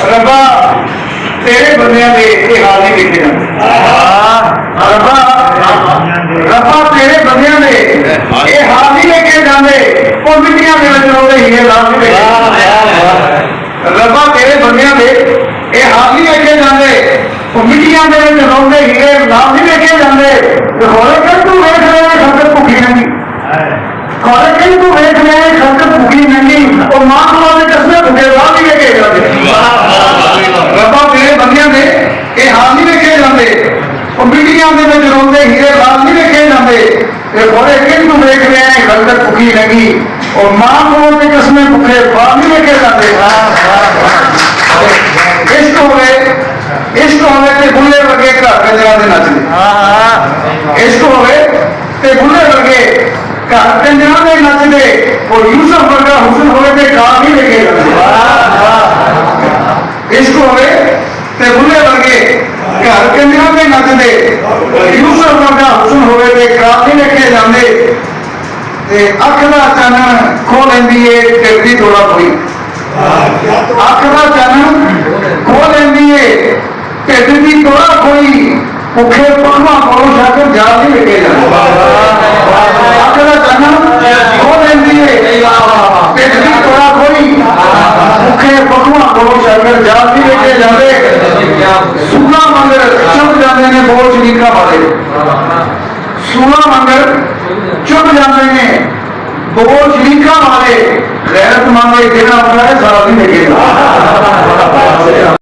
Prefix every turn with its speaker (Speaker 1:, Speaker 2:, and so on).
Speaker 1: रब्बा तेरे बंदियां दे ये हाल नहीं देखे जाते। रब्बा रब्बा तेरे बंदियां दे ये हाल नहीं लेके जाते। वो मिट्टियां दे विच रोंदे हीरे लाल नहीं लेके रब्बा तेरे बंदियां दे ये हाल नहीं लेके जाते। वो मिट्टियां दे विच रोंदे हीरे लाल नहीं लेके जाते। होले कल तू वेख रहे खतर भुखी नहीं होले कल तू वेख रहे खतर भुखी नहीं और मां को कसमे भुखे लाल नहीं लेके जाते। रब्बा तेरे बंदियां दे ये हाल नहीं लेके जाते। वो मिट्टियां दे विच रोंदे हीरे लाल नहीं लेके जाते। होले कल तू वेख रहे खतर भुखी नहीं और मां को कसमे भुखे लाल नहीं लेके जाते। इश्क होवे ते बुले वर्गे घर कंजरा दे नचदे। इश्क होवे ते बुले वर्गे घर कंजरा दे नचदे और यूसुफ वर्गा हुसन होवे ते गाल नहीं लेके जाते। इश्क होवे ते बुले वर्गे घर कंजरा दे नचदे और यूसुफ वर्गा हुसन होवे ते गाल नहीं लेके जाते। अख दा चानन खो लैंदी है ढिड्डी थोड़ा कोई अख दा चानन खो लैंदी है ढिड की थोड़ा कोई भुखे पखवा कोलों शाकर जाल नहीं लेके जाते। अख दा चानन खो लैंदी है ढिड की थोड़ा कोई भुखे पखवा कोलों शाकर जाल नहीं लेके जाते। सूला मंगर चुप जाते हैं बोल शरीका वाले सूला मंगर चुप जाते हैं बोल शरीका वाले गैरत मांगे देना अपना है सारा नहीं लेके